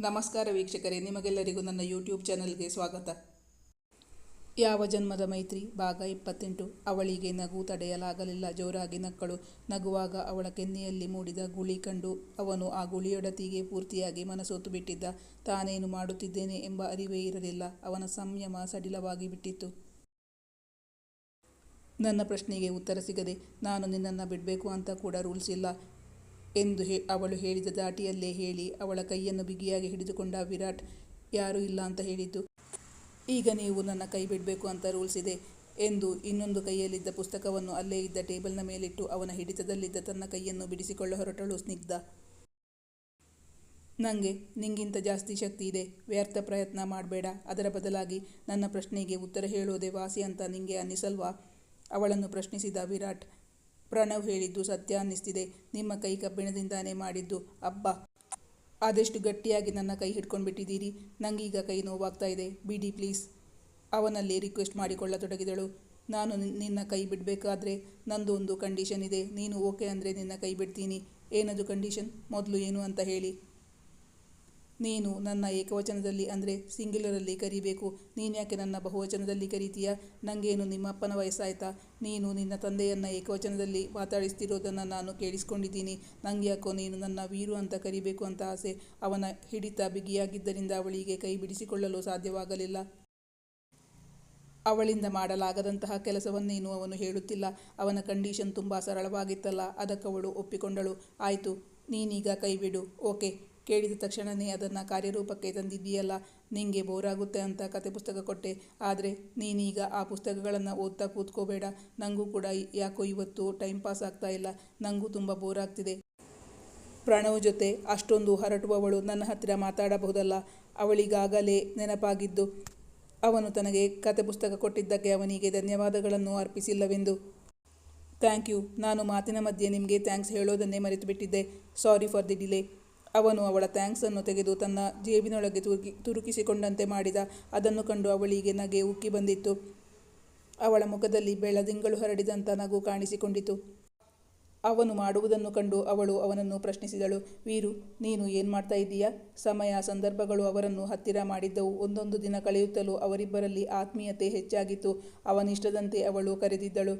ನಮಸ್ಕಾರ ವೀಕ್ಷಕರೇ, ನಿಮಗೆಲ್ಲರಿಗೂ ನನ್ನ ಯೂಟ್ಯೂಬ್ ಚಾನಲ್ಗೆ ಸ್ವಾಗತ. ಯಾವ ಜನ್ಮದ ಮೈತ್ರಿ ಭಾಗ 28. ಅವಳಿಗೆ ನಗು ತಡೆಯಲಾಗಲಿಲ್ಲ. ಜೋರಾಗಿ ನಕ್ಕಳು. ನಗುವಾಗ ಅವಳ ಕೆನ್ನೆಯಲ್ಲಿ ಮೂಡಿದ ಗುಳಿ ಕಂಡು ಅವನು ಆ ಗುಳಿಯೊಡತಿಗೆ ಪೂರ್ತಿಯಾಗಿ ಮನಸೋತು ಬಿಟ್ಟಿದ್ದ. ತಾನೇನು ಮಾಡುತ್ತಿದ್ದೇನೆ ಎಂಬ ಅರಿವೇ ಇರಲಿಲ್ಲ. ಅವನ ಸಂಯಮ ಸಡಿಲವಾಗಿ ಬಿಟ್ಟಿತ್ತು. ನನ್ನ ಪ್ರಶ್ನೆಗೆ ಉತ್ತರ ಸಿಗದೆ ನಾನು ನಿನ್ನನ್ನು ಬಿಡಬೇಕು ಅಂತ ಕೂಡ ರೂಲ್ಸ್ ಇಲ್ಲ ಎಂದು ಅವಳು ಹೇಳಿದ ದಾಟಿಯಲ್ಲೇ ಹೇಳಿ ಅವಳ ಕೈಯನ್ನು ಬಿಗಿಯಾಗಿ ಹಿಡಿದುಕೊಂಡ ವಿರಾಟ್. ಯಾರೂ ಇಲ್ಲ ಅಂತ ಹೇಳಿದ್ದು, ಈಗ ನೀವು ನನ್ನ ಕೈ ಬಿಡಬೇಕು ಅಂತ ರೂಲ್ಸ್ ಇದೆ ಎಂದು ಇನ್ನೊಂದು ಕೈಯಲ್ಲಿದ್ದ ಪುಸ್ತಕವನ್ನು ಅಲ್ಲೇ ಇದ್ದ ಟೇಬಲ್ನ ಮೇಲಿಟ್ಟು ಅವನ ಹಿಡಿತದಲ್ಲಿದ್ದ ತನ್ನ ಕೈಯನ್ನು ಬಿಡಿಸಿಕೊಳ್ಳ ಹೊರಟಳು ಸ್ನಿಗ್ಧ. ನನಗೆ ನಿಂಗಿಂತ ಜಾಸ್ತಿ ಶಕ್ತಿ ಇದೆ, ವ್ಯರ್ಥ ಪ್ರಯತ್ನ ಮಾಡಬೇಡ. ಅದರ ಬದಲಾಗಿ ನನ್ನ ಪ್ರಶ್ನೆಗೆ ಉತ್ತರ ಹೇಳೋದೇ ವಾಸಿ ಅಂತ ನಿಂಗೆ ಅನ್ನಿಸಲ್ವಾ? ಅವಳನ್ನು ಪ್ರಶ್ನಿಸಿದ ವಿರಾಟ್. ಪ್ರಣವ್ ಹೇಳಿದ್ದು ಸತ್ಯ ಅನ್ನಿಸ್ತಿದೆ. ನಿಮ್ಮ ಕೈ ಕಬ್ಬಿಣದಿಂದಾನೇ ಮಾಡಿದ್ದು. ಅಬ್ಬಾ, ಆದಷ್ಟು ಗಟ್ಟಿಯಾಗಿ ನನ್ನ ಕೈ ಹಿಡ್ಕೊಂಡ್ಬಿಟ್ಟಿದ್ದೀರಿ. ನಂಗೀಗ ಕೈ ನೋವಾಗ್ತಾ ಇದೆ, ಬಿಡಿ ಪ್ಲೀಸ್. ಅವನಲ್ಲಿ ರಿಕ್ವೆಸ್ಟ್ ಮಾಡಿಕೊಳ್ಳತೊಡಗಿದಳು. ನಾನು ನಿನ್ನ ಕೈ ಬಿಡಬೇಕಾದ್ರೆ ನಂದು ಒಂದು ಕಂಡೀಷನ್ ಇದೆ. ನೀನು ಓಕೆ ಅಂದರೆ ನಿನ್ನ ಕೈ ಬಿಡ್ತೀನಿ. ಏನದು ಕಂಡೀಷನ್? ಮೊದಲು ಏನು ಅಂತ ಹೇಳಿ. ನೀನು ನನ್ನ ಏಕವಚನದಲ್ಲಿ ಅಂದರೆ ಸಿಂಗ್ಯುಲರಲ್ಲಿ ಕರಿಬೇಕು. ನೀನ್ಯಾಕೆ ನನ್ನ ಬಹುವಚನದಲ್ಲಿ ಕರಿತೀಯ? ನನಗೇನು ನಿಮ್ಮಪ್ಪನ ವಯಸ್ಸಾಯ್ತಾ? ನೀನು ನಿನ್ನ ತಂದೆಯನ್ನು ಏಕವಚನದಲ್ಲಿ ಮಾತಾಡಿಸ್ತಿರೋದನ್ನು ನಾನು ಕೇಳಿಸ್ಕೊಂಡಿದ್ದೀನಿ. ನಂಗೆ ಯಾಕೋ ನೀನು ನನ್ನ ವೀರು ಅಂತ ಕರಿಬೇಕು ಅಂತ ಆಸೆ. ಅವನ ಹಿಡಿತ ಬಿಗಿಯಾಗಿದ್ದರಿಂದ ಅವಳಿಗೆ ಕೈ ಬಿಡಿಸಿಕೊಳ್ಳಲು ಸಾಧ್ಯವಾಗಲಿಲ್ಲ. ಅವಳಿಂದ ಮಾಡಲಾಗದಂತಹ ಕೆಲಸವನ್ನೇನು ಅವನು ಹೇಳುತ್ತಿಲ್ಲ. ಅವನ ಕಂಡೀಷನ್ ತುಂಬ ಸರಳವಾಗಿತ್ತಲ್ಲ. ಅದಕ್ಕವಳು ಒಪ್ಪಿಕೊಂಡಳು. ಆಯಿತು, ನೀನೀಗ ಕೈ ಬಿಡು. ಓಕೆ. ಕೇಳಿದ ತಕ್ಷಣವೇ ಅದನ್ನು ಕಾರ್ಯರೂಪಕ್ಕೆ ತಂದಿದ್ದೀಯಲ್ಲ. ನಿಂಗೆ ಬೋರಾಗುತ್ತೆ ಅಂತ ಕತೆ ಪುಸ್ತಕ ಕೊಟ್ಟೆ. ಆದರೆ ನೀನೀಗ ಆ ಪುಸ್ತಕಗಳನ್ನು ಓದ್ತಾ ಕೂತ್ಕೋಬೇಡ. ನನಗೂ ಕೂಡ ಯಾಕೋ ಇವತ್ತು ಟೈಮ್ ಪಾಸ್ ಆಗ್ತಾ ಇಲ್ಲ. ನನಗೂ ತುಂಬ ಬೋರಾಗ್ತಿದೆ. ಪ್ರಣವ್ ಜೊತೆ ಅಷ್ಟೊಂದು ಹರಟುವವಳು ನನ್ನ ಹತ್ತಿರ ಮಾತಾಡಬಹುದಲ್ಲ. ಅವಳಿಗಾಗಲೇ ನೆನಪಾಗಿದ್ದು ಅವನು ತನಗೆ ಕತೆ ಪುಸ್ತಕ ಕೊಟ್ಟಿದ್ದಕ್ಕೆ ಅವನಿಗೆ ಧನ್ಯವಾದಗಳನ್ನು ಅರ್ಪಿಸಿಲ್ಲವೆಂದು. Thank you. ನಾನು ಮಾತಿನ ಮಧ್ಯೆ ನಿಮಗೆ ಥ್ಯಾಂಕ್ಸ್ ಹೇಳೋದನ್ನೇ ಮರೆತು ಬಿಟ್ಟಿದ್ದೆ. Sorry for the delay. ಅವನು ಅವಳ ಥ್ಯಾಂಕ್ಸನ್ನು ತೆಗೆದು ತನ್ನ ಜೇಬಿನೊಳಗೆ ತುರುಕಿಸಿಕೊಂಡಂತೆ ಮಾಡಿದ. ಅದನ್ನು ಕಂಡು ಅವಳಿಗೆ ನಗೆ ಉಕ್ಕಿ ಬಂದಿತ್ತು. ಅವಳ ಮುಖದಲ್ಲಿ ಬೆಳದಿಂಗಳು ಹರಡಿದಂಥ ನಗು ಕಾಣಿಸಿಕೊಂಡಿತು. ಅವನು ಮಾಡುವುದನ್ನು ಕಂಡು ಅವಳು ಅವನನ್ನು ಪ್ರಶ್ನಿಸಿದಳು. ವೀರು, ನೀನು ಏನು ಮಾಡ್ತಾ ಇದ್ದೀಯಾ? ಸಮಯ ಸಂದರ್ಭಗಳು ಅವರನ್ನು ಹತ್ತಿರ ಮಾಡಿದ್ದವು. ಒಂದೊಂದು ದಿನ ಕಳೆಯುತ್ತಲೂ ಅವರಿಬ್ಬರಲ್ಲಿ ಆತ್ಮೀಯತೆ ಹೆಚ್ಚಾಗಿತ್ತು. ಅವನಿಷ್ಟದಂತೆ ಅವಳು ಕರೆದಿದ್ದಳು.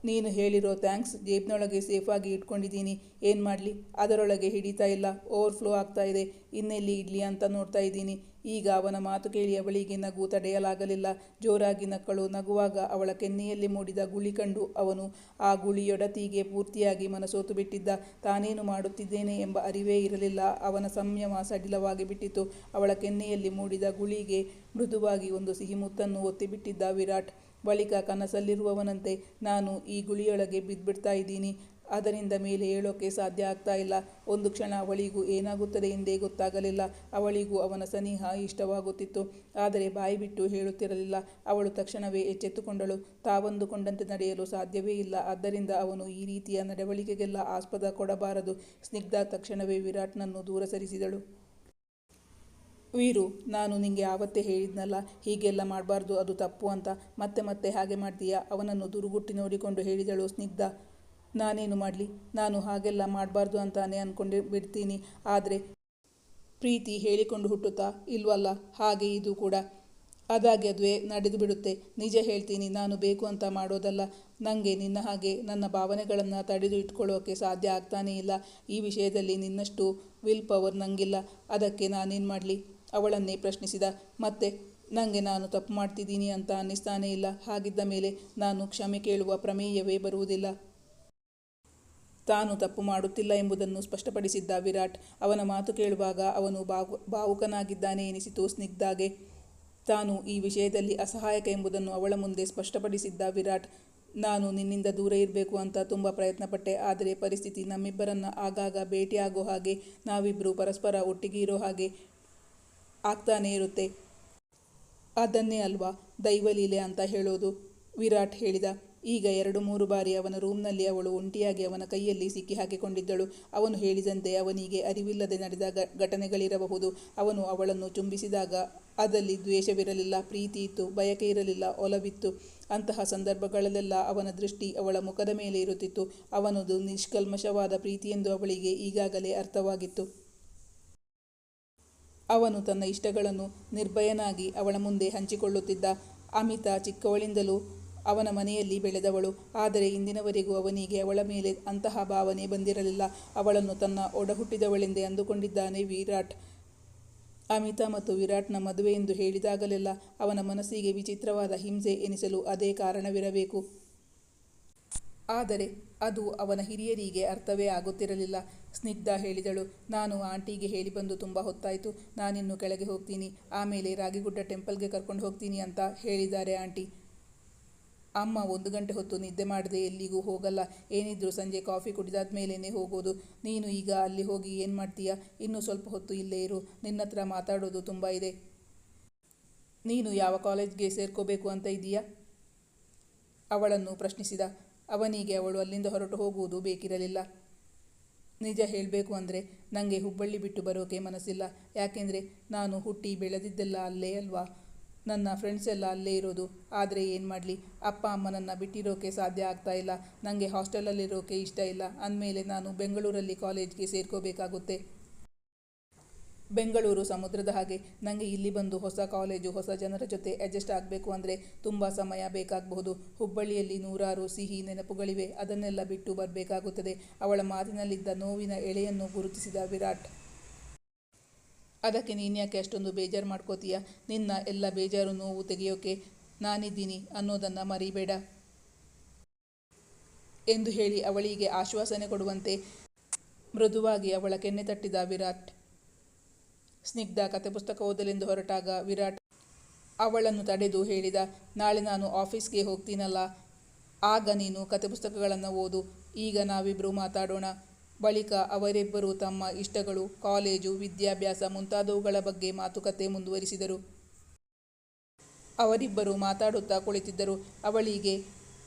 ನೀನು ಹೇಳಿರೋ ಥ್ಯಾಂಕ್ಸ್ ಜೇಬ್ನೊಳಗೆ ಸೇಫಾಗಿ ಇಟ್ಕೊಂಡಿದ್ದೀನಿ. ಏನು ಮಾಡಲಿ, ಅದರೊಳಗೆ ಹಿಡಿತಾ ಇಲ್ಲ, ಓವರ್ಫ್ಲೋ ಆಗ್ತಾ ಇದೆ. ಇನ್ನೆಲ್ಲಿ ಇಡ್ಲಿ ಅಂತ ನೋಡ್ತಾ ಇದ್ದೀನಿ. ಈಗ ಅವನ ಮಾತು ಕೇಳಿ ಅವಳಿಗೆ ನಗು ತಡೆಯಲಾಗಲಿಲ್ಲ. ಜೋರಾಗಿ ನಕ್ಕಳು. ನಗುವಾಗ ಅವಳ ಕೆನ್ನೆಯಲ್ಲಿ ಮೂಡಿದ ಗುಳಿ ಕಂಡು ಅವನು ಆ ಗುಳಿಯೊಡತಿಗೆ ಪೂರ್ತಿಯಾಗಿ ಮನಸೋತು ಬಿಟ್ಟಿದ್ದ. ತಾನೇನು ಮಾಡುತ್ತಿದ್ದೇನೆ ಎಂಬ ಅರಿವೇ ಇರಲಿಲ್ಲ. ಅವನ ಸಂಯಮ ಸಡಿಲವಾಗಿ ಬಿಟ್ಟಿತು. ಅವಳ ಕೆನ್ನೆಯಲ್ಲಿ ಮೂಡಿದ ಗುಳಿಗೆ ಮೃದುವಾಗಿ ಒಂದು ಸಿಹಿ ಮುತ್ತನ್ನು ಒತ್ತಿಬಿಟ್ಟಿದ್ದ ವಿರಾಟ್. ಬಳಿಕ ಕನಸಲ್ಲಿರುವವನಂತೆ, ನಾನು ಈ ಗುಳಿಯೊಳಗೆ ಬಿದ್ದುಬಿಡ್ತಾ ಇದ್ದೀನಿ. ಅದರಿಂದ ಮೇಲೆ ಏಳೋಕೆ ಸಾಧ್ಯ ಆಗ್ತಾ ಇಲ್ಲ. ಒಂದು ಕ್ಷಣ ಅವಳಿಗೂ ಏನಾಗುತ್ತದೆ ಎಂದೇ ಗೊತ್ತಾಗಲಿಲ್ಲ. ಅವಳಿಗೂ ಅವನ ಸನಿಹ ಇಷ್ಟವಾಗುತ್ತಿತ್ತು. ಆದರೆ ಬಾಯಿ ಬಿಟ್ಟು ಹೇಳುತ್ತಿರಲಿಲ್ಲ. ಅವಳು ತಕ್ಷಣವೇ ಎಚ್ಚೆತ್ತುಕೊಂಡಳು. ತಾವಂದುಕೊಂಡಂತೆ ನಡೆಯಲು ಸಾಧ್ಯವೇ ಇಲ್ಲ. ಆದ್ದರಿಂದ ಅವನು ಈ ರೀತಿಯ ನಡವಳಿಕೆಗೆಲ್ಲ ಆಸ್ಪದ ಕೊಡಬಾರದು. ಸ್ನಿಗ್ಧ ತಕ್ಷಣವೇ ವಿರಾಟ್ನನ್ನು ದೂರ ಸರಿಸಿದಳು. ವೀರು, ನಾನು ನಿಂಗೆ ಆವತ್ತೇ ಹೇಳಿದ್ನಲ್ಲ, ಹೀಗೆಲ್ಲ ಮಾಡಬಾರ್ದು, ಅದು ತಪ್ಪು ಅಂತ. ಮತ್ತೆ ಮತ್ತೆ ಹಾಗೆ ಮಾಡ್ತೀಯಾ? ಅವನನ್ನು ದುರುಗುಟ್ಟಿ ನೋಡಿಕೊಂಡು ಹೇಳಿದಳು ಸ್ನಿಗ್ಧ. ನಾನೇನು ಮಾಡಲಿ? ನಾನು ಹಾಗೆಲ್ಲ ಮಾಡಬಾರ್ದು ಅಂತಾನೆ ಅಂದ್ಕೊಂಡು ಬಿಡ್ತೀನಿ. ಆದರೆ ಪ್ರೀತಿ ಹೇಳಿಕೊಂಡು ಹುಟ್ಟುತ್ತಾ? ಇಲ್ವಲ್ಲ. ಹಾಗೆ ಇದು ಕೂಡ ಅದಾಗಿ ಅದುವೇ ನಡೆದು ಬಿಡುತ್ತೆ. ನಿಜ ಹೇಳ್ತೀನಿ, ನಾನು ಬೇಕು ಅಂತ ಮಾಡೋದಲ್ಲ. ನನಗೆ ನಿನ್ನ ಹಾಗೆ ನನ್ನ ಭಾವನೆಗಳನ್ನು ತಡೆದು ಇಟ್ಕೊಳ್ಳೋಕೆ ಸಾಧ್ಯ ಆಗ್ತಾನೇ ಇಲ್ಲ. ಈ ವಿಷಯದಲ್ಲಿ ನಿನ್ನಷ್ಟು ವಿಲ್ ಪವರ್ ನನಗಿಲ್ಲ. ಅದಕ್ಕೆ ನಾನೇನು ಮಾಡಲಿ? ಅವಳನ್ನೇ ಪ್ರಶ್ನಿಸಿದ. ಮತ್ತೆ ನನಗೆ ನಾನು ತಪ್ಪು ಮಾಡ್ತಿದ್ದೀನಿ ಅಂತ ಅನ್ನಿಸ್ತಾನೇ ಇಲ್ಲ. ಹಾಗಿದ್ದ ಮೇಲೆ ನಾನು ಕ್ಷಮೆ ಕೇಳುವ ಪ್ರಮೇಯವೇ ಬರುವುದಿಲ್ಲ. ತಾನು ತಪ್ಪು ಮಾಡುತ್ತಿಲ್ಲ ಎಂಬುದನ್ನು ಸ್ಪಷ್ಟಪಡಿಸಿದ್ದ ವಿರಾಟ್. ಅವನ ಮಾತು ಕೇಳುವಾಗ ಅವನು ಭಾವುಕನಾಗಿದ್ದಾನೆ ಎನಿಸಿತು ಸ್ನಿಗ್ಧಾಗೆ. ತಾನು ಈ ವಿಷಯದಲ್ಲಿ ಅಸಹಾಯಕ ಎಂಬುದನ್ನು ಅವಳ ಮುಂದೆ ಸ್ಪಷ್ಟಪಡಿಸಿದ್ದ ವಿರಾಟ್. ನಾನು ನಿನ್ನಿಂದ ದೂರ ಇರಬೇಕು ಅಂತ ತುಂಬ ಪ್ರಯತ್ನಪಟ್ಟೆ. ಆದರೆ ಪರಿಸ್ಥಿತಿ ನಮ್ಮಿಬ್ಬರನ್ನು ಆಗಾಗ ಭೇಟಿಯಾಗೋ ಹಾಗೆ, ನಾವಿಬ್ಬರು ಪರಸ್ಪರ ಒಟ್ಟಿಗೆ ಇರೋ ಹಾಗೆ ಆಗ್ತಾನೇ ಇರುತ್ತೆ. ಅದನ್ನೇ ಅಲ್ವಾ ದೈವಲೀಲೆ ಅಂತ ಹೇಳೋದು, ವಿರಾಟ್ ಹೇಳಿದ. ಈಗ 2-3 ಬಾರಿ ಅವನ ರೂಮ್ನಲ್ಲಿ ಅವಳು ಒಂಟಿಯಾಗಿ ಅವನ ಕೈಯಲ್ಲಿ ಸಿಕ್ಕಿ ಹಾಕಿಕೊಂಡಿದ್ದಳು. ಅವನು ಹೇಳಿದಂತೆ ಅವನಿಗೆ ಅರಿವಿಲ್ಲದೆ ನಡೆದ ಘಟನೆಗಳಿರಬಹುದು. ಅವನು ಅವಳನ್ನು ಚುಂಬಿಸಿದಾಗ ಅದರಲ್ಲಿ ದ್ವೇಷವಿರಲಿಲ್ಲ, ಪ್ರೀತಿ ಇತ್ತು, ಬಯಕೆ ಇರಲಿಲ್ಲ, ಒಲವಿತ್ತು. ಅಂತಹ ಸಂದರ್ಭಗಳಲ್ಲೆಲ್ಲ ಅವನ ದೃಷ್ಟಿ ಅವಳ ಮುಖದ ಮೇಲೆ ಇರುತ್ತಿತ್ತು. ಅವನದು ನಿಷ್ಕಲ್ಮಶವಾದ ಪ್ರೀತಿಯೆಂದು ಅವಳಿಗೆ ಈಗಾಗಲೇ ಅರ್ಥವಾಗಿತ್ತು. ಅವನು ತನ್ನ ಇಷ್ಟಗಳನ್ನು ನಿರ್ಭಯನಾಗಿ ಅವಳ ಮುಂದೆ ಹಂಚಿಕೊಳ್ಳುತ್ತಿದ್ದ. ಅಮಿತಾ ಚಿಕ್ಕವಳಿಂದಲೂ ಅವನ ಮನೆಯಲ್ಲಿ ಬೆಳೆದವಳು. ಆದರೆ ಇಂದಿನವರೆಗೂ ಅವನಿಗೆ ಅವಳ ಮೇಲೆ ಅಂತಹ ಭಾವನೆ ಬಂದಿರಲಿಲ್ಲ. ಅವಳನ್ನು ತನ್ನ ಒಡಹುಟ್ಟಿದವಳೆಂದೇ ಅಂದುಕೊಂಡಿದ್ದಾನೆ ವಿರಾಟ್. ಅಮಿತಾ ಮತ್ತು ವಿರಾಟ್ನ ಮದುವೆ ಎಂದು ಹೇಳಿದಾಗಲೆಲ್ಲ ಅವನ ಮನಸ್ಸಿಗೆ ವಿಚಿತ್ರವಾದ ಹಿಂಸೆ ಎನಿಸಲು ಅದೇ ಕಾರಣವಿರಬೇಕು. ಆದರೆ ಅದು ಅವನ ಹಿರಿಯರಿಗೆ ಅರ್ಥವೇ ಆಗುತ್ತಿರಲಿಲ್ಲ. ಸ್ನಿಗ್ಧ ಹೇಳಿದಳು, ನಾನು ಆಂಟಿಗೆ ಹೇಳಿ ಬಂದು ತುಂಬ ಹೊತ್ತಾಯಿತು. ನಾನಿನ್ನು ಕೆಳಗೆ ಹೋಗ್ತೀನಿ. ಆಮೇಲೆ ರಾಗಿಗುಡ್ಡ ಟೆಂಪಲ್ಗೆ ಕರ್ಕೊಂಡು ಹೋಗ್ತೀನಿ ಅಂತ ಹೇಳಿದ್ದಾರೆ ಆಂಟಿ. ಅಮ್ಮ 1 ಗಂಟೆ ಹೊತ್ತು ನಿದ್ದೆ ಮಾಡದೆ ಎಲ್ಲಿಗೂ ಹೋಗಲ್ಲ. ಏನಿದ್ರು ಸಂಜೆ ಕಾಫಿ ಕುಡಿದಾದ ಮೇಲೇ ಹೋಗೋದು. ನೀನು ಈಗ ಅಲ್ಲಿ ಹೋಗಿ ಏನು ಮಾಡ್ತೀಯಾ? ಇನ್ನೂ ಸ್ವಲ್ಪ ಹೊತ್ತು ಇಲ್ಲೇ ಇರು. ನಿನ್ನತ್ರ ಮಾತಾಡೋದು ತುಂಬ ಇದೆ. ನೀನು ಯಾವ ಕಾಲೇಜ್ಗೆ ಸೇರ್ಕೋಬೇಕು ಅಂತ ಇದೀಯಾ? ಅವಳನ್ನು ಪ್ರಶ್ನಿಸಿದ. ಅವನಿಗೆ ಅವಳು ಅಲ್ಲಿಂದ ಹೊರಟು ಹೋಗುವುದು ಬೇಕಿರಲಿಲ್ಲ. ನಿಜ ಹೇಳಬೇಕು ಅಂದರೆ ನನಗೆ ಹುಬ್ಬಳ್ಳಿ ಬಿಟ್ಟು ಬರೋಕೆ ಮನಸ್ಸಿಲ್ಲ. ಯಾಕೆಂದರೆ ನಾನು ಹುಟ್ಟಿ ಬೆಳೆದಿದ್ದೆಲ್ಲ ಅಲ್ಲೇ ಅಲ್ವಾ. ನನ್ನ ಫ್ರೆಂಡ್ಸ್ ಎಲ್ಲ ಅಲ್ಲೇ ಇರೋದು. ಆದರೆ ಏನು ಮಾಡಲಿ, ಅಪ್ಪ ಅಮ್ಮನನ್ನು ಬಿಟ್ಟಿರೋಕೆ ಸಾಧ್ಯ ಆಗ್ತಾ ಇಲ್ಲ. ನನಗೆ ಹಾಸ್ಟೆಲಲ್ಲಿರೋಕೆ ಇಷ್ಟ ಇಲ್ಲ. ಅಂದಮೇಲೆ ನಾನು ಬೆಂಗಳೂರಲ್ಲಿ ಕಾಲೇಜ್ಗೆ ಸೇರ್ಕೋಬೇಕಾಗುತ್ತೆ. ಬೆಂಗಳೂರು ಸಮುದ್ರದ ಹಾಗೆ. ನನಗೆ ಇಲ್ಲಿ ಬಂದು ಹೊಸ ಕಾಲೇಜು, ಹೊಸ ಜನರ ಜೊತೆ ಅಡ್ಜಸ್ಟ್ ಆಗಬೇಕು ಅಂದರೆ ತುಂಬ ಸಮಯ ಬೇಕಾಗಬಹುದು. ಹುಬ್ಬಳ್ಳಿಯಲ್ಲಿ ನೂರಾರು ಸಿಹಿ ನೆನಪುಗಳಿವೆ. ಅದನ್ನೆಲ್ಲ ಬಿಟ್ಟು ಬರಬೇಕಾಗುತ್ತದೆ. ಅವಳ ಮಾತಿನಲ್ಲಿದ್ದ ನೋವಿನ ಎಳೆಯನ್ನು ಗುರುತಿಸಿದ ವಿರಾಟ್. ಅದಕ್ಕೆ ನೀನ್ಯಾಕೆ ಅಷ್ಟೊಂದು ಬೇಜಾರು ಮಾಡ್ಕೋತೀಯ? ನಿನ್ನ ಎಲ್ಲ ಬೇಜಾರು ನೋವು ತೆಗೆಯೋಕೆ ನಾನಿದ್ದೀನಿ ಅನ್ನೋದನ್ನು ಮರಿಬೇಡ ಎಂದು ಹೇಳಿ ಅವಳಿಗೆ ಆಶ್ವಾಸನೆ ಕೊಡುವಂತೆ ಮೃದುವಾಗಿ ಅವಳ ಕೆನ್ನೆ ತಟ್ಟಿದ ವಿರಾಟ್. ಸ್ನಿಗ್ಧ ಕತೆ ಪುಸ್ತಕ ಓದಲೆಂದು ಹೊರಟಾಗ ವಿರಾಟ್ ಅವಳನ್ನು ತಡೆದು ಹೇಳಿದ, ನಾಳೆ ನಾನು ಆಫೀಸ್ಗೆ ಹೋಗ್ತೀನಲ್ಲ, ಆಗ ನೀನು ಕತೆ ಪುಸ್ತಕಗಳನ್ನು ಓದು. ಈಗ ನಾವಿಬ್ಬರು ಮಾತಾಡೋಣ. ಬಳಿಕ ಅವರಿಬ್ಬರು ತಮ್ಮ ಇಷ್ಟಗಳು, ಕಾಲೇಜು, ವಿದ್ಯಾಭ್ಯಾಸ ಮುಂತಾದವುಗಳ ಬಗ್ಗೆ ಮಾತುಕತೆ ಮುಂದುವರಿಸಿದರು. ಅವರಿಬ್ಬರು ಮಾತಾಡುತ್ತಾ ಕುಳಿತಿದ್ದರು. ಅವಳಿಗೆ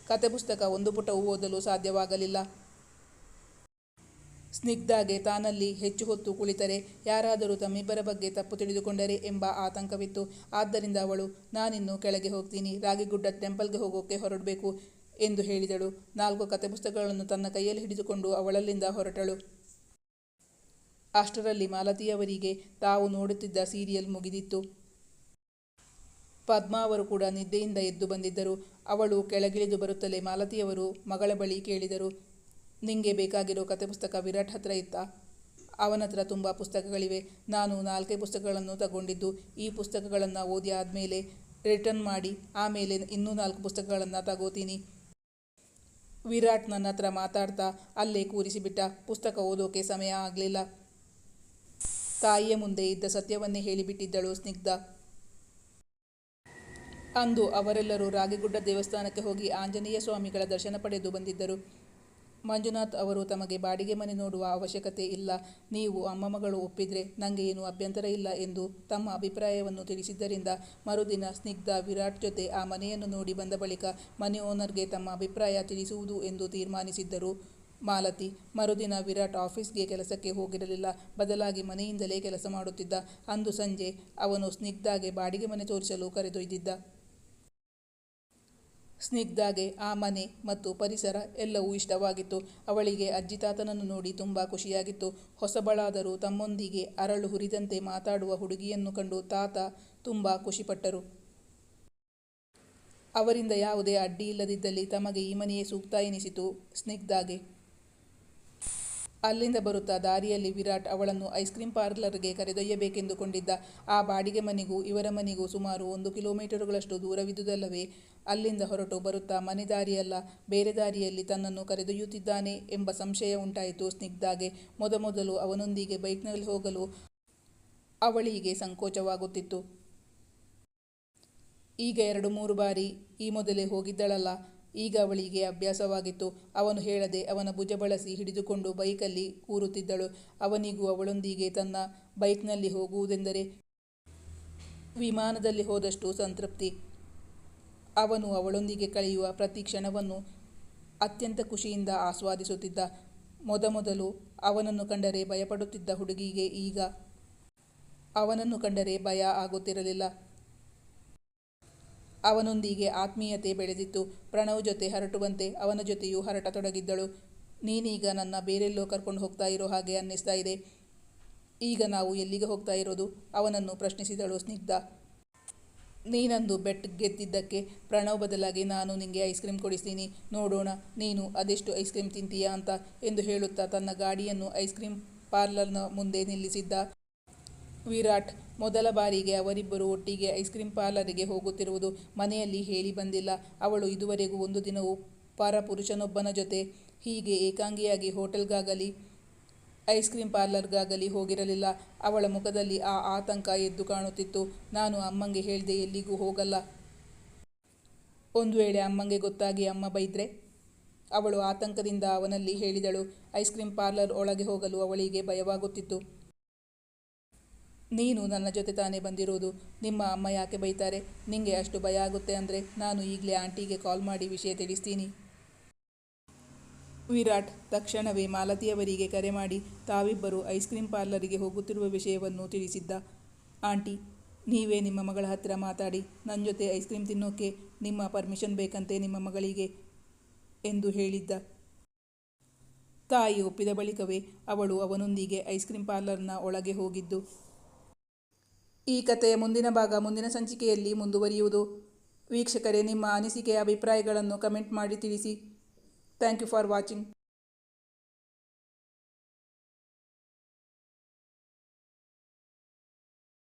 ಕತೆ ಪುಸ್ತಕ ಒಂದು ಪುಟವೂ ಓದಲು ಸಾಧ್ಯವಾಗಲಿಲ್ಲ. ಸ್ನಿಗ್ಧಾಗೆ ತಾನಲ್ಲಿ ಹೆಚ್ಚು ಹೊತ್ತು ಕುಳಿತರೆ ಯಾರಾದರೂ ತಮ್ಮಿಬ್ಬರ ಬಗ್ಗೆ ತಪ್ಪು ತಿಳಿದುಕೊಂಡರೆ ಎಂಬ ಆತಂಕವಿತ್ತು. ಆದ್ದರಿಂದ ಅವಳು, ನಾನಿನ್ನು ಕೆಳಗೆ ಹೋಗ್ತೀನಿ, ರಾಗಿಗುಡ್ಡ ಟೆಂಪಲ್ಗೆ ಹೋಗೋಕೆ ಹೊರಡಬೇಕು ಎಂದು ಹೇಳಿದಳು. 4 ಕತೆ ಪುಸ್ತಕಗಳನ್ನು ತನ್ನ ಕೈಯಲ್ಲಿ ಹಿಡಿದುಕೊಂಡು ಅವಳಲ್ಲಿಂದ ಹೊರಟಳು. ಅಷ್ಟರಲ್ಲಿ ಮಾಲತಿಯವರಿಗೆ ತಾವು ನೋಡುತ್ತಿದ್ದ ಸೀರಿಯಲ್ ಮುಗಿದಿತ್ತು. ಪದ್ಮಾ ಅವರು ಕೂಡ ನಿದ್ದೆಯಿಂದ ಎದ್ದು ಬಂದಿದ್ದರು. ಅವಳು ಕೆಳಗಿಳಿದು ಬರುತ್ತಲೇ ಮಾಲತಿಯವರು ಮಗಳ ಬಳಿ ಕೇಳಿದರು, ನಿಂಗೆ ಬೇಕಾಗಿರೋ ಕತೆ ಪುಸ್ತಕ ವಿರಾಟ್ ಹತ್ರ ಇತ್ತಾ? ಅವನತ್ರ ತುಂಬ ಪುಸ್ತಕಗಳಿವೆ. ನಾನು 4 ಪುಸ್ತಕಗಳನ್ನು ತಗೊಂಡಿದ್ದು. ಈ ಪುಸ್ತಕಗಳನ್ನು ಓದಿ ಆದಮೇಲೆ ರಿಟರ್ನ್ ಮಾಡಿ ಆಮೇಲೆ ಇನ್ನೂ 4 ಪುಸ್ತಕಗಳನ್ನು ತಗೋತೀನಿ. ವಿರಾಟ್ ನನ್ನ ಹತ್ರ ಮಾತಾಡ್ತಾ ಅಲ್ಲೇ ಕೂರಿಸಿಬಿಟ್ಟ. ಪುಸ್ತಕ ಓದೋಕೆ ಸಮಯ ಆಗಲಿಲ್ಲ. ತಾಯಿಯ ಮುಂದೆ ಇದ್ದ ಸತ್ಯವನ್ನೇ ಹೇಳಿಬಿಟ್ಟಿದ್ದಳು ಸ್ನಿಗ್ಧ. ಅಂದು ಅವರೆಲ್ಲರೂ ರಾಗಿಗುಡ್ಡ ದೇವಸ್ಥಾನಕ್ಕೆ ಹೋಗಿ ಆಂಜನೇಯ ಸ್ವಾಮಿಗಳ ದರ್ಶನ ಪಡೆದು ಬಂದಿದ್ದರು. ಮಂಜುನಾಥ್ ಅವರು ತಮಗೆ ಬಾಡಿಗೆ ಮನೆ ನೋಡುವ ಅವಶ್ಯಕತೆ ಇಲ್ಲ, ನೀವು ಅಮ್ಮ ಮಗಳು ಒಪ್ಪಿದ್ರೆ ನನಗೆ ಏನೂ ಅಭ್ಯಂತರ ಇಲ್ಲ ಎಂದು ತಮ್ಮ ಅಭಿಪ್ರಾಯವನ್ನು ತಿಳಿಸಿದ್ದರಿಂದ ಮರುದಿನ ಸ್ನಿಗ್ಧ ವಿರಾಟ್ ಜೊತೆ ಆ ಮನೆಯನ್ನು ನೋಡಿ ಬಂದ ಬಳಿಕ ಮನೆ ಓನರ್ಗೆ ತಮ್ಮ ಅಭಿಪ್ರಾಯ ತಿಳಿಸುವುದು ಎಂದು ತೀರ್ಮಾನಿಸಿದ್ದರು ಮಾಲತಿ. ಮರುದಿನ ವಿರಾಟ್ ಆಫೀಸ್ಗೆ ಕೆಲಸಕ್ಕೆ ಹೋಗಿರಲಿಲ್ಲ. ಬದಲಾಗಿ ಮನೆಯಿಂದಲೇ ಕೆಲಸ ಮಾಡುತ್ತಿದ್ದ. ಅಂದು ಸಂಜೆ ಅವನು ಸ್ನಿಗ್ಧಾಗೆ ಬಾಡಿಗೆ ಮನೆ ತೋರಿಸಲು ಕರೆದೊಯ್ದಿದ್ದ. ಸ್ನಿಗ್ಧಾಗೆ ಆ ಮನೆ ಮತ್ತು ಪರಿಸರ ಎಲ್ಲವೂ ಇಷ್ಟವಾಗಿತ್ತು. ಅವಳಿಗೆ ಅಜ್ಜಿ ತಾತನನ್ನು ನೋಡಿ ತುಂಬ ಖುಷಿಯಾಗಿತ್ತು. ಹೊಸಬಳಾದರೂ ತಮ್ಮೊಂದಿಗೆ ಅರಳು ಹುರಿದಂತೆ ಮಾತಾಡುವ ಹುಡುಗಿಯನ್ನು ಕಂಡು ತಾತ ತುಂಬ ಖುಷಿಪಟ್ಟರು. ಅವರಿಂದ ಯಾವುದೇ ಅಡ್ಡಿ ಇಲ್ಲದಿದ್ದಲ್ಲಿ ತಮಗೆ ಈ ಮನೆಯೇ ಸೂಕ್ತ ಎನಿಸಿತು ಸ್ನಿಗ್ಧಾಗೆ. ಅಲ್ಲಿಂದ ಬರುತ್ತಾ ದಾರಿಯಲ್ಲಿ ವಿರಾಟ್ ಅವಳನ್ನು ಐಸ್ ಕ್ರೀಂ ಪಾರ್ಲರ್ಗೆ ಕರೆದೊಯ್ಯಬೇಕೆಂದುಕೊಂಡಿದ್ದ. ಆ ಬಾಡಿಗೆ ಮನೆಗೂ ಇವರ ಮನೆಗೂ ಸುಮಾರು 1 ಕಿಲೋಮೀಟರುಗಳಷ್ಟು ದೂರವಿದ್ದುದಲ್ಲವೇ ಅಲ್ಲಿಂದ ಹೊರಟು ಬರುತ್ತಾ ಮನೆ ದಾರಿಯಲ್ಲ ಬೇರೆ ದಾರಿಯಲ್ಲಿ ತನ್ನನ್ನು ಕರೆದೊಯ್ಯುತ್ತಿದ್ದಾನೆ ಎಂಬ ಸಂಶಯ ಉಂಟಾಯಿತು ಸ್ನಿಗ್ಧಾಗೆ. ಮೊದಮೊದಲು ಅವನೊಂದಿಗೆ ಬೈಕ್ನಲ್ಲಿ ಹೋಗಲು ಅವಳಿಗೆ ಸಂಕೋಚವಾಗುತ್ತಿತ್ತು. ಈಗ 2-3 ಬಾರಿ ಈ ಮೊದಲೇ ಹೋಗಿದ್ದಳಲ್ಲ, ಈಗ ಅವಳಿಗೆ ಅಭ್ಯಾಸವಾಗಿತ್ತು. ಅವನು ಹೇಳದೆ ಅವನ ಭುಜ ಬಳಸಿ ಹಿಡಿದುಕೊಂಡು ಬೈಕಲ್ಲಿ ಕೂರುತ್ತಿದ್ದಳು. ಅವನಿಗೂ ಅವಳೊಂದಿಗೆ ತನ್ನ ಬೈಕ್ನಲ್ಲಿ ಹೋಗುವುದೆಂದರೆ ವಿಮಾನದಲ್ಲಿ ಹೋದಷ್ಟು ಸಂತೃಪ್ತಿ. ಅವನು ಅವಳೊಂದಿಗೆ ಕಳೆಯುವ ಪ್ರತಿ ಕ್ಷಣವನ್ನು ಅತ್ಯಂತ ಖುಷಿಯಿಂದ ಆಸ್ವಾದಿಸುತ್ತಿದ್ದ. ಮೊದಮೊದಲು ಅವನನ್ನು ಕಂಡರೆ ಭಯಪಡುತ್ತಿದ್ದ ಹುಡುಗಿಗೆ ಈಗ ಅವನನ್ನು ಕಂಡರೆ ಭಯ ಆಗುತ್ತಿರಲಿಲ್ಲ. ಅವನೊಂದಿಗೆ ಆತ್ಮೀಯತೆ ಬೆಳೆದಿತ್ತು. ಪ್ರಣವ್ ಜೊತೆ ಹರಟುವಂತೆ ಅವನ ಜೊತೆಯೂ ಹರಟತೊಡಗಿದ್ದಳು. ನೀನೀಗ ನನ್ನ ಬೇರೆಲ್ಲೋ ಕರ್ಕೊಂಡು ಹೋಗ್ತಾ ಇರೋ ಹಾಗೆ ಅನ್ನಿಸ್ತಾ ಇದೆ. ಈಗ ನಾವು ಎಲ್ಲಿಗೆ ಹೋಗ್ತಾ ಇರೋದು? ಅವನನ್ನು ಪ್ರಶ್ನಿಸಿದಳು ಸ್ನಿಗ್ಧ. ನೀನಂದು ಬೆಟ್ ಗೆದ್ದಿದ್ದಕ್ಕೆ ಪ್ರಣವ್ ಬದಲಾಗಿ ನಾನು ನಿಂಗೆ ಐಸ್ ಕ್ರೀಮ್ ಕೊಡಿಸ್ತೀನಿ, ನೋಡೋಣ ನೀನು ಅದೆಷ್ಟು ಐಸ್ ಕ್ರೀಮ್ ತಿಂತೀಯಾ ಅಂತ ಎಂದು ಹೇಳುತ್ತಾ ತನ್ನ ಗಾಡಿಯನ್ನು ಐಸ್ ಕ್ರೀಮ್ ಪಾರ್ಲರ್ನ ಮುಂದೆ ನಿಲ್ಲಿಸಿದ್ದ. ವಿರಾಟ್ ಮೊದಲ ಬಾರಿಗೆ ಅವರಿಬ್ಬರು ಒಟ್ಟಿಗೆ ಐಸ್ ಕ್ರೀಮ್ ಪಾರ್ಲರಿಗೆ ಹೋಗುತ್ತಿರುವುದು ಮನೆಯಲ್ಲಿ ಹೇಳಿ ಬಂದಿಲ್ಲ. ಅವಳು ಇದುವರೆಗೂ ಒಂದು ದಿನವೂ ಪರಪುರುಷನೊಬ್ಬನ ಜೊತೆ ಹೀಗೆ ಏಕಾಂಗಿಯಾಗಿ ಹೋಟೆಲ್ಗಾಗಲಿ ಐಸ್ ಕ್ರೀಮ್ ಪಾರ್ಲರ್ಗಾಗಲಿ ಹೋಗಿರಲಿಲ್ಲ. ಅವಳ ಮುಖದಲ್ಲಿ ಆ ಆತಂಕ ಎದ್ದು ಕಾಣುತ್ತಿತ್ತು. ನಾನು ಅಮ್ಮಂಗೆ ಹೇಳ್ದೆ ಎಲ್ಲಿಗೂ ಹೋಗಲ್ಲ. ಒಂದು ವೇಳೆ ಅಮ್ಮಂಗೆ ಗೊತ್ತಾಗಿ ಅಮ್ಮ ಬೈದ್ರೆ? ಅವಳು ಆತಂಕದಿಂದ ಅವನಲ್ಲಿ ಹೇಳಿದಳು. ಐಸ್ ಕ್ರೀಮ್ ಪಾರ್ಲರ್ ಒಳಗೆ ಹೋಗಲು ಅವಳಿಗೆ ಭಯವಾಗುತ್ತಿತ್ತು. ನೀನು ನನ್ನ ಜೊತೆ ತಾನೇ ಬಂದಿರೋದು. ನಿಮ್ಮ ಅಮ್ಮ ಯಾಕೆ ಬೈತಾರೆ? ನಿಂಗೆ ಅಷ್ಟು ಭಯ ಆಗುತ್ತೆ ಅಂದರೆ ನಾನು ಈಗಲೇ ಆಂಟಿಗೆ ಕಾಲ್ ಮಾಡಿ ವಿಷಯ ತಿಳಿಸ್ತೀನಿ. ವಿರಾಟ್ ತಕ್ಷಣವೇ ಮಾಲತಿಯವರಿಗೆ ಕರೆ ಮಾಡಿ ತಾವಿಬ್ಬರು ಐಸ್ ಕ್ರೀಮ್ ಪಾರ್ಲರಿಗೆ ಹೋಗುತ್ತಿರುವ ವಿಷಯವನ್ನು ತಿಳಿಸಿದ್ದ. ಆಂಟಿ, ನೀವೇ ನಿಮ್ಮ ಮಗಳ ಹತ್ತಿರ ಮಾತಾಡಿ ನನ್ನ ಜೊತೆ ಐಸ್ ಕ್ರೀಮ್ ತಿನ್ನೋಕ್ಕೆ ನಿಮ್ಮ ಪರ್ಮಿಷನ್ ಬೇಕಂತೆ ನಿಮ್ಮ ಮಗಳಿಗೆ ಎಂದು ಹೇಳಿದ್ದ. ತಾಯಿ ಒಪ್ಪಿದ ಬಳಿಕವೇ ಅವಳು ಅವನೊಂದಿಗೆ ಐಸ್ ಕ್ರೀಮ್ ಪಾರ್ಲರ್ನ ಒಳಗೆ ಹೋಗಿದ್ದು. ಈ ಕಥೆಯ ಮುಂದಿನ ಭಾಗ ಮುಂದಿನ ಸಂಚಿಕೆಯಲ್ಲಿ ಮುಂದುವರಿಯುವುದು. ವೀಕ್ಷಕರೇ, ನಿಮ್ಮ ಅನಿಸಿಕೆ ಅಭಿಪ್ರಾಯಗಳನ್ನು ಕಮೆಂಟ್ ಮಾಡಿ ತಿಳಿಸಿ. Thank you for watching.